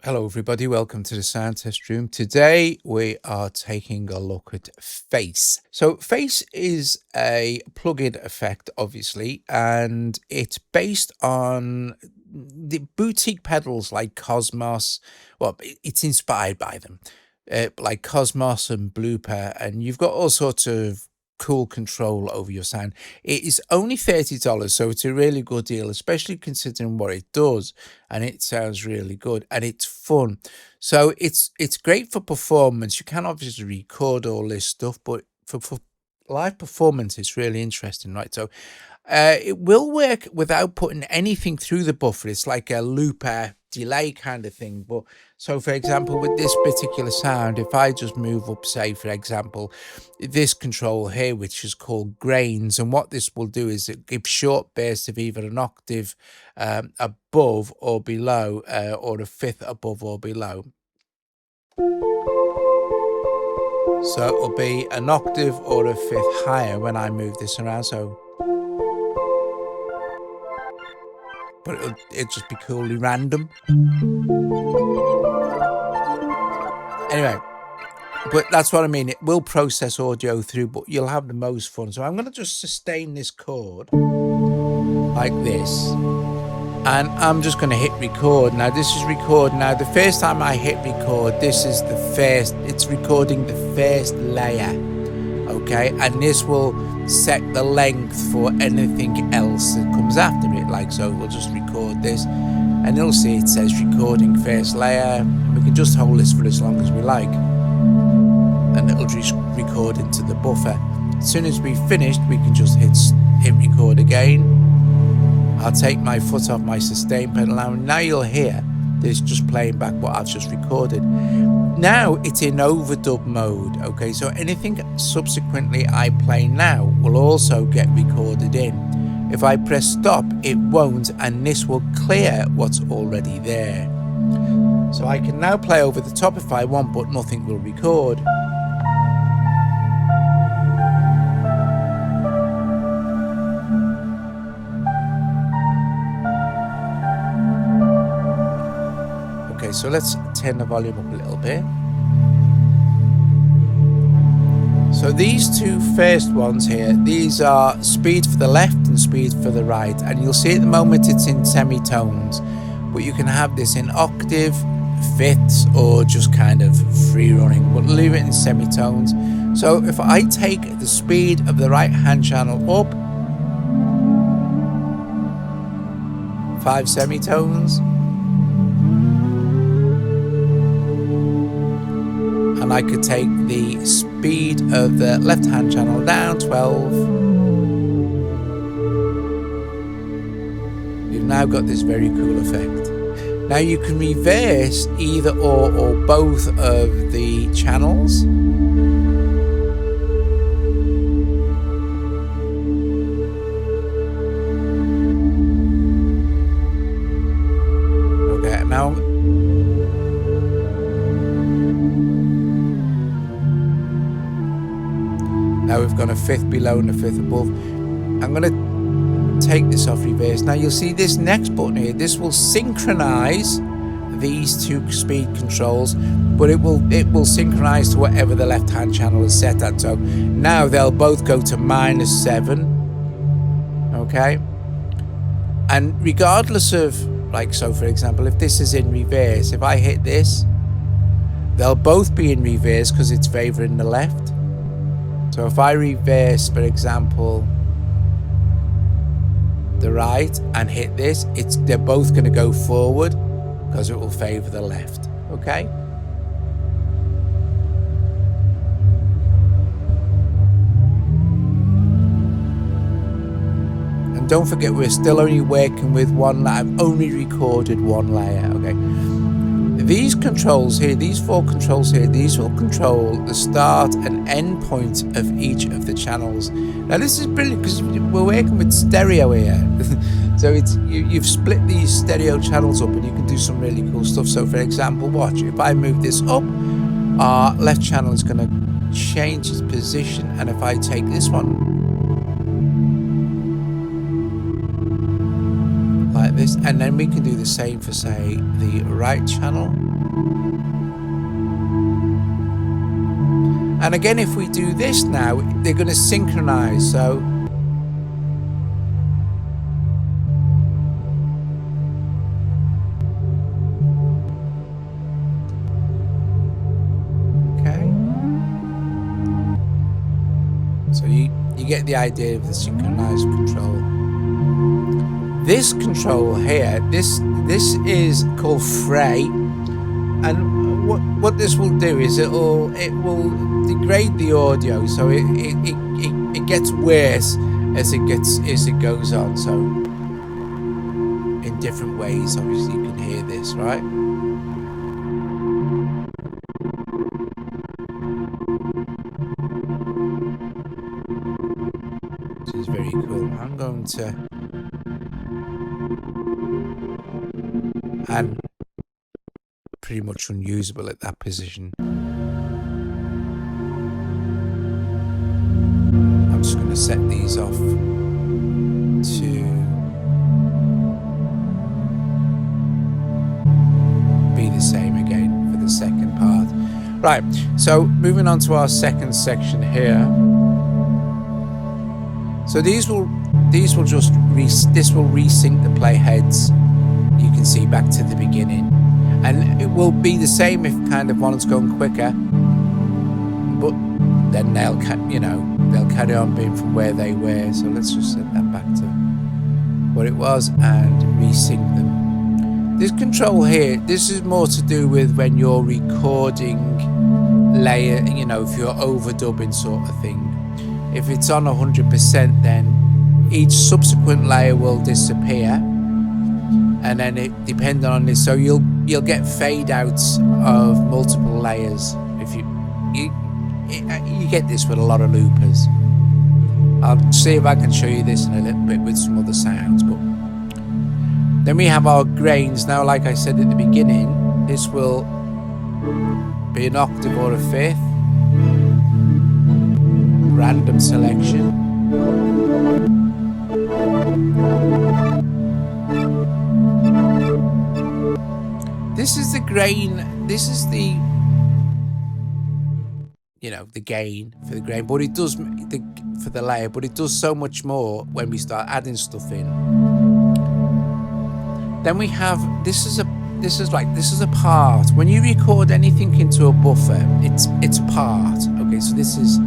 Hello everybody, welcome to the sound test room. Today we are taking a look at Fase. So Fase is a plug-in effect, obviously, and it's based on the boutique pedals like Cosmos. Well, it's inspired by them, like Cosmos and Blooper, and you've got all sorts of cool control over your sound. It is only $30, so it's a really good deal, especially considering what it does, and it sounds really good and it's fun. So it's great for performance. You can obviously record all this stuff, but for live performance it's really interesting, right? So it will work without putting anything through the buffer. It's like a looper delay kind of thing. But so for example, with this particular sound, if I just move up, say for example, this control here, which is called grains, and what this will do is it gives short bursts of either an octave above or below, or a fifth above or below. So it'll be an octave or a fifth higher when I move this around. So, but it'll just be coolly random. Anyway, but that's what I mean. It will process audio through, but you'll have the most fun. So I'm going to just sustain this chord like this, and I'm just going to hit record. Now this is record. Now the first time I hit record, this is the first, it's recording the first layer, okay? And this will set the length for anything else that comes after it. Like, so we'll just record this, and you'll see it says recording first layer, and we can just hold this for as long as we like, and it'll just record into the buffer. As soon as we've finished, we can just hit record again. I'll take my foot off my sustain pedal now, and now you'll hear this just playing back what I've just recorded. Now it's in overdub mode, okay? So anything subsequently I play now will also get recorded in. If I press stop, it won't, and this will clear what's already there. So I can now play over the top if I want, but nothing will record. Okay, so let's turn the volume up a little bit. So these two first ones here, these are speed for the left and speed for the right, and you'll see at the moment it's in semitones, but you can have this in octave, fifths, or just kind of free running. We'll leave it in semitones. So if I take the speed of the right hand channel up 5 semitones, and I could take the speed of the left hand channel down 12, you've now got this very cool effect. Now you can reverse either or both of the channels. Okay, now we've got a fifth below and a fifth above. I'm going to take this off reverse. Now you'll see this next button here, this will synchronize these two speed controls, but it will synchronize to whatever the left hand channel is set at. So now they'll both go to -7, okay? And regardless of, like, so for example, if this is in reverse, if I hit this, they'll both be in reverse because it's favoring the left. So if I reverse, for example, the right and hit this, they're both going to go forward because it will favor the left, okay? And don't forget, we're still only working with one layer. I've only recorded one layer, okay? These controls here, these 4 controls here, these will control the start and end point of each of the channels. Now this is brilliant because we're working with stereo here. So you've split these stereo channels up, and you can do some really cool stuff. So for example, watch, if I move this up, our left channel is going to change its position, and if I take this one like this, and then we can do the same for, say, the right channel. And again, if we do this now, they're going to synchronize. So okay. So you get the idea of the synchronized control. This control here, this is called Fray, and what this will do is it will degrade the audio, so it gets worse as it goes on. So in different ways, obviously you can hear this, right? Which is very cool. I'm going to, and pretty much unusable at that position. I'm just going to set these off to be the same again for the second part. Right, so moving on to our second section here. So this will resync the playheads. You can see back to the beginning, and it will be the same if kind of one's going quicker, but then they'll carry on being from where they were. So let's just set that back to what it was and resync them. This control here, this is more to do with when you're recording layer, if you're overdubbing sort of thing. If it's on 100%, then each subsequent layer will disappear, and then it depending on this, so you'll get fade outs of multiple layers. If you get this with a lot of loopers. I'll see if I can show you this in a little bit with some other sounds. But then we have our grains. Now, like I said at the beginning, this will be an octave or a fifth. Random selection. This is the grain. This is the the gain for the grain, but it does for the layer, but it does so much more when we start adding stuff in. Then we have this is a part. When you record anything into a buffer, it's a part. Okay, so this is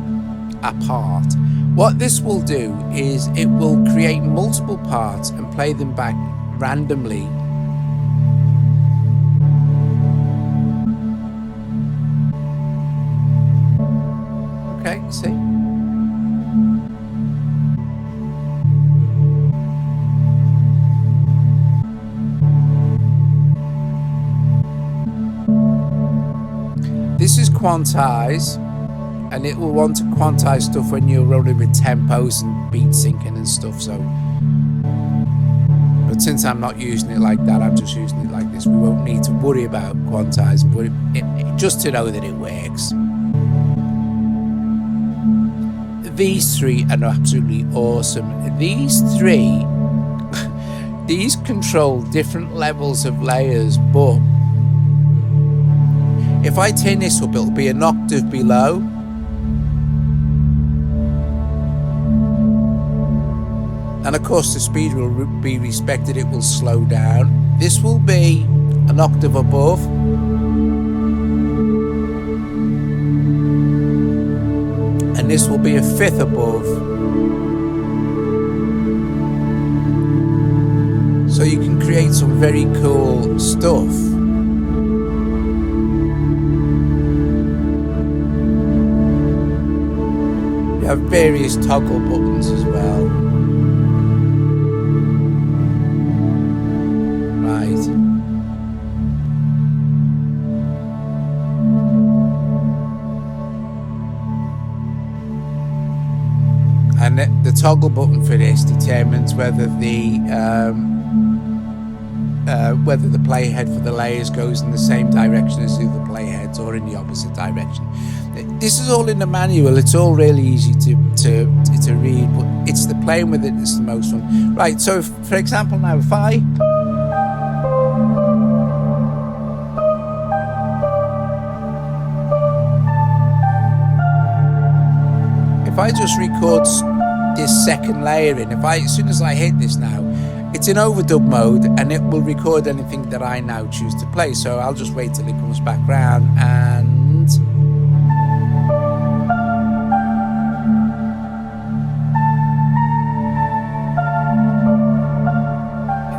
a part. What this will do is it will create multiple parts and play them back randomly. Okay, see? This is quantize, and it will want to quantize stuff when you're rolling with tempos and beat syncing and stuff. So, but since I'm not using it like that, I'm just using it like this. We won't need to worry about quantizing, but just to know that it works. These three are absolutely awesome. These three, these control different levels of layers, but if I turn this up, it'll be an octave below. And of course the speed will be respected, it will slow down. This will be an octave above. And this will be a fifth above. So you can create some very cool stuff. You have various toggle buttons as well. Right. And the toggle button for this determines whether the playhead for the layers goes in the same direction as the other playheads or in the opposite direction. This is all in the manual. It's all really easy to read, but it's the playing with it that's the most fun. Right, so for example now, if I if I just record this second layer in, as soon as I hit this now, it's in overdub mode and it will record anything that I now choose to play. So I'll just wait till it comes back round and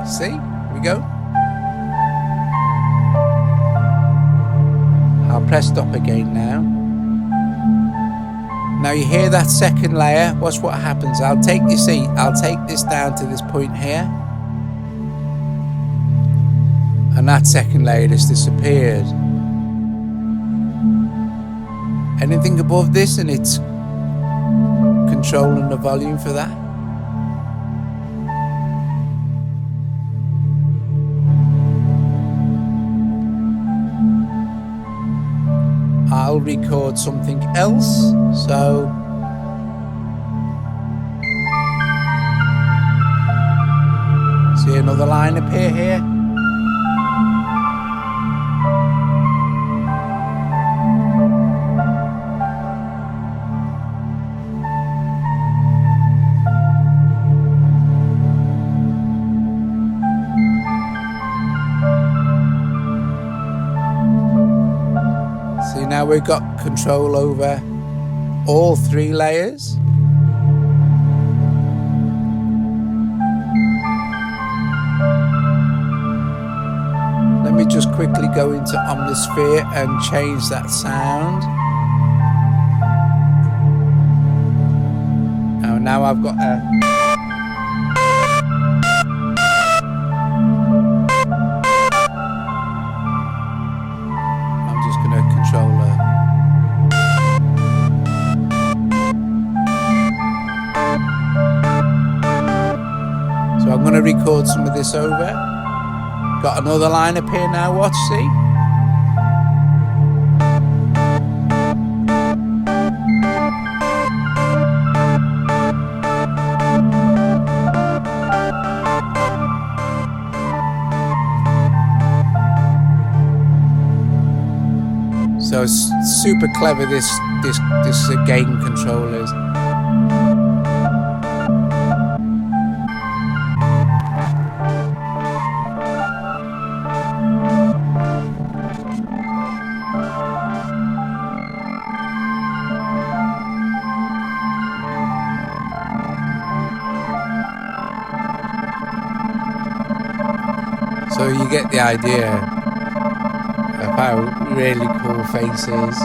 see, here we go. I'll press stop again now. Now you hear that second layer. Watch what happens. I'll take this down to this point here. And that second layer has disappeared. Anything above this and it's controlling the volume for that. I'll record something else. So see another line appear here. Now we've got control over all three layers. Let me just quickly go into Omnisphere and change that sound. Now I've got a So I'm going to record some of this over. Got another line up here now, watch, see? So it's super clever, this gain control is. So you get the idea of how really cool Fase is.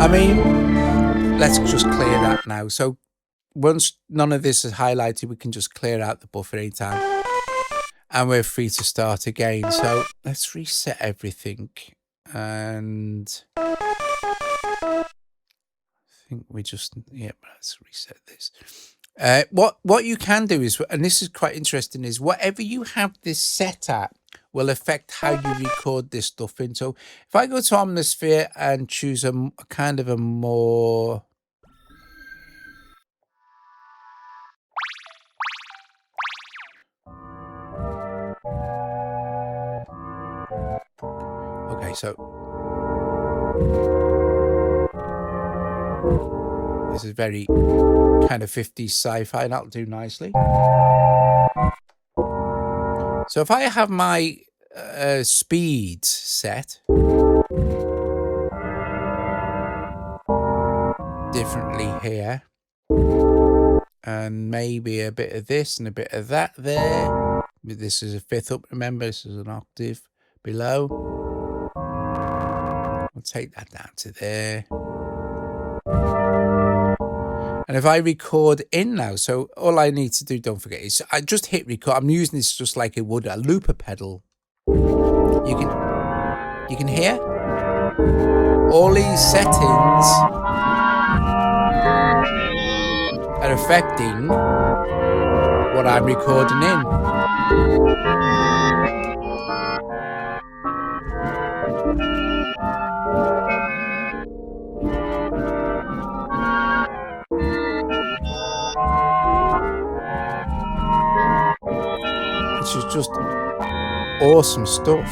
I mean, let's just clear that now. So once none of this is highlighted, we can just clear out the buffer anytime. And we're free to start again. So let's reset everything. And I think we just, yeah, let's reset this. What you can do is, and this is quite interesting, is whatever you have this set at will affect how you record this stuff in. So if I go to Omnisphere and choose a kind of a more okay, so this is very kind of 50s sci-fi, and that'll do nicely. So if I have my speed set differently here, and maybe a bit of this and a bit of that there. This is a fifth up, remember, this is an octave below. I'll take that down to there. And if I record in now, so all I need to do, don't forget, is I just hit record. I'm using this just like it would a looper pedal. You can hear all these settings are affecting what I'm recording in. Which is just awesome stuff.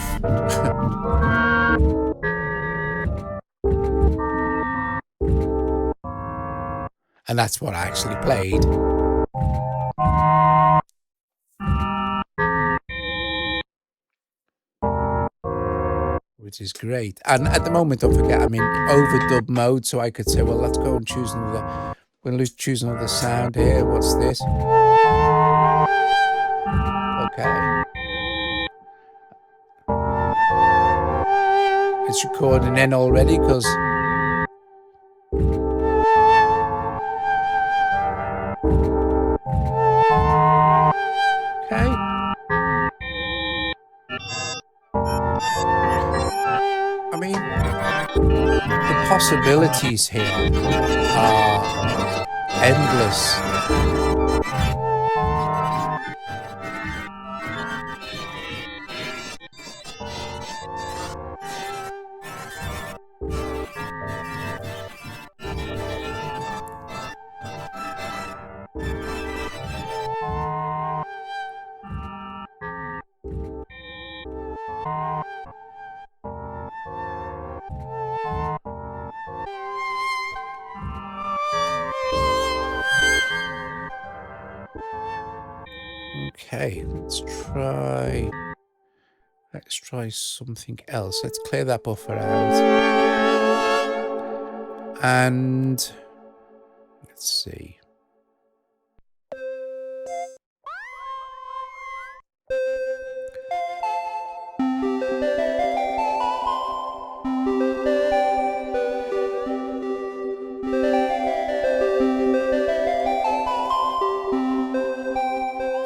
And that's what I actually played. Which is great. And at the moment, don't forget, I'm in overdub mode, so I could say, well, let's go and choose another. We're going to choose another sound here. What's this? Okay. It's recording in already because okay. I mean, the possibilities here are endless. Okay, let's try something else. Let's clear that buffer out. And let's see.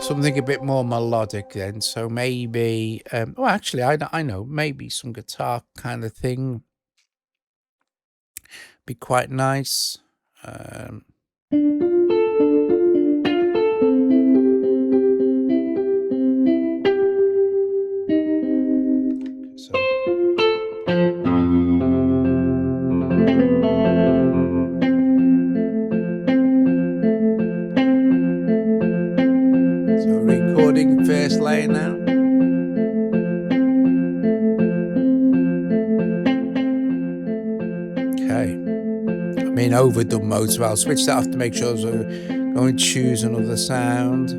Something a bit more melodic then, so maybe well, actually I know maybe some guitar kind of thing be quite nice. So recording first layer now. Okay, I'm in overdub mode, so I'll switch that off to make sure. So go and choose another sound. So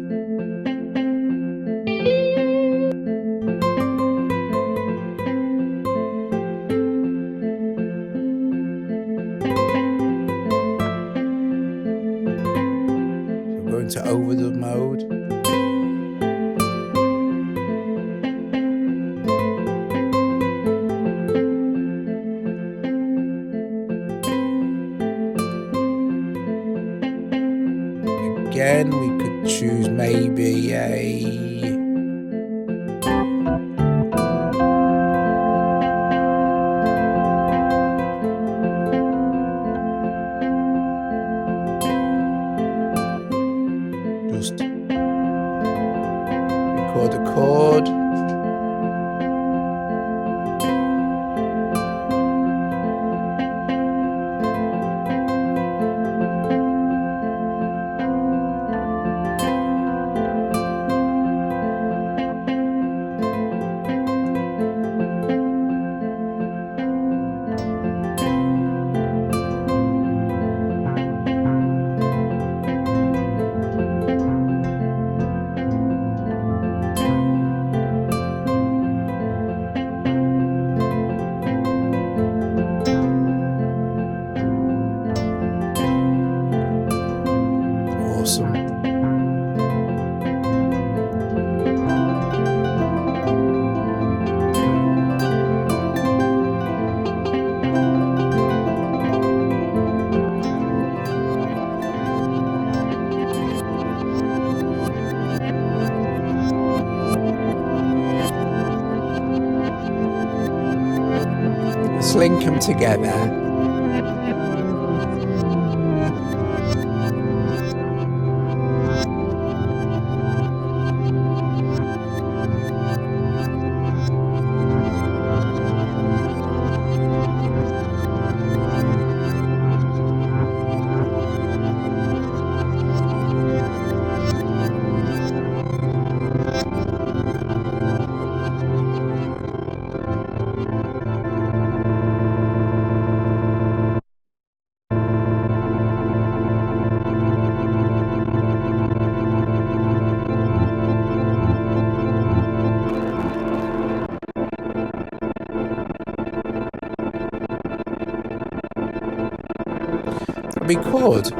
go into overdub mode. Again, we could choose maybe a just record a chord. Awesome. Let's link them together. record.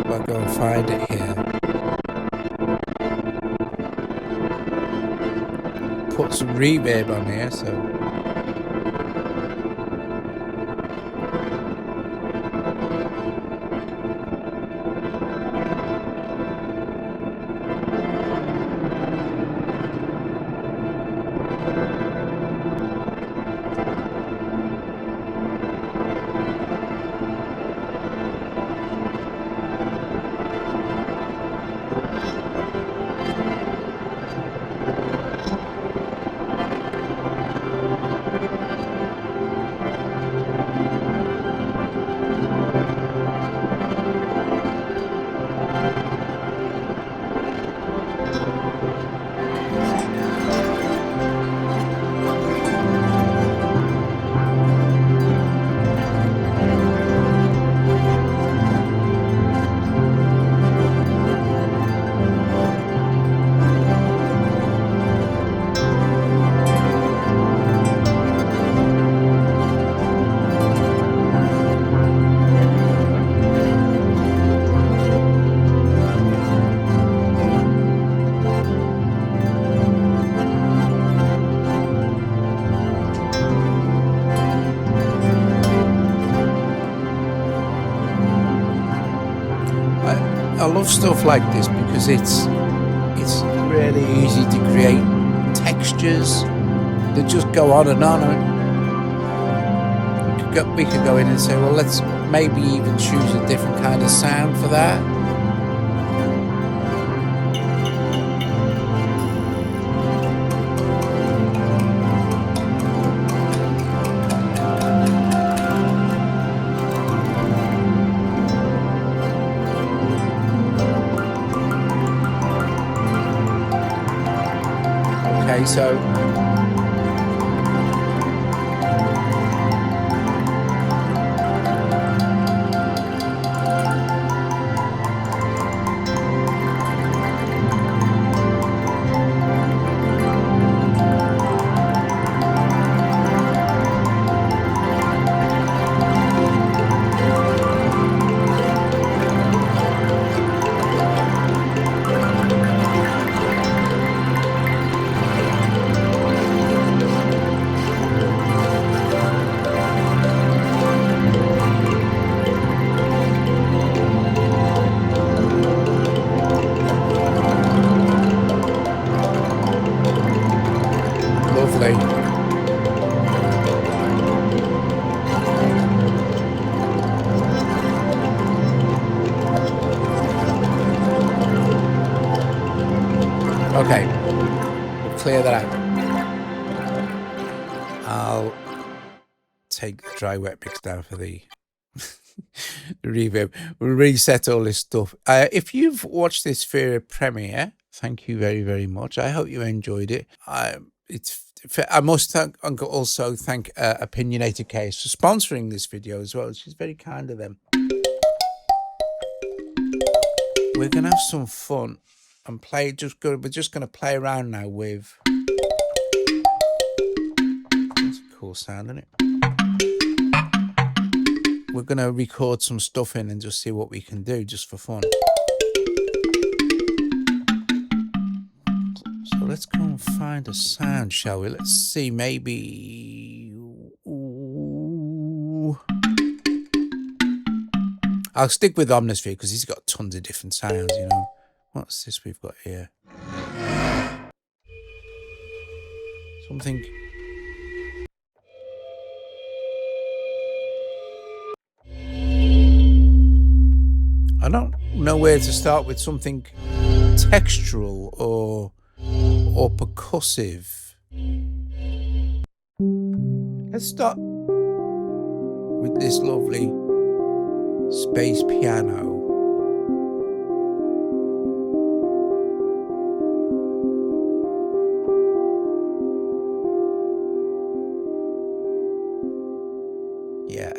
I'll go and find it here. Put some reverb on here, so. I love stuff like this because it's really easy to create textures that just go on and on. We could go in and say, well, let's maybe even choose a different kind of sound for that. So okay, we'll clear that out. I'll take the dry wet mix down for the reverb. We'll reset all this stuff. If you've watched this for a premiere, thank you very, very much. I hope you enjoyed it. I must also thank Opinionated Case for sponsoring this video as well. She's very kind of them. We're gonna have some fun and play. We're just gonna play around now with. That's a cool sound, isn't it? We're gonna record some stuff in and just see what we can do, just for fun. So let's go and find a sound, shall we? Let's see, maybe. Ooh. I'll stick with Omnisphere because he's got tons of different sounds, you know. What's this we've got here? Something. I don't know where to start with something textural or percussive. Let's start with this lovely space piano. Yeah.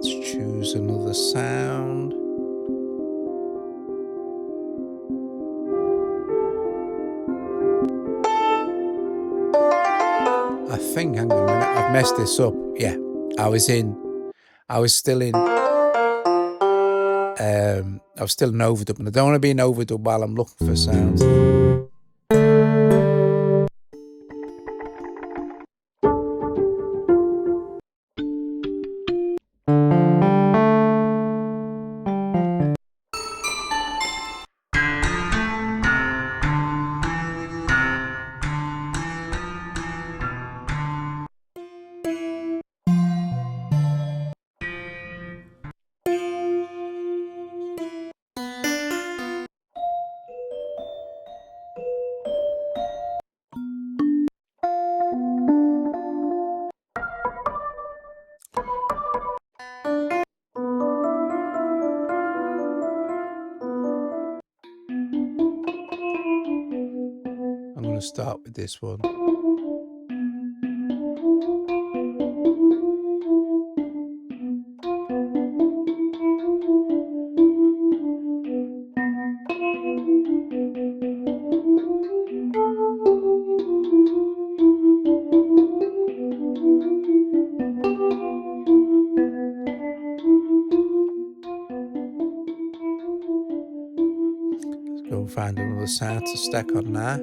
Let's choose another sound. I think, hang on a minute, I've messed this up. Yeah, I was still in overdub, and I don't want to be in overdub while I'm looking for sounds. I'm going to start with this one. Let's go and find another sound to stack on there.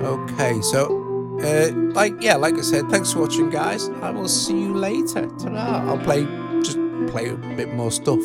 Okay, so like I said, thanks for watching, guys. I will see you later. Ta-ra. I'll play a bit more stuff.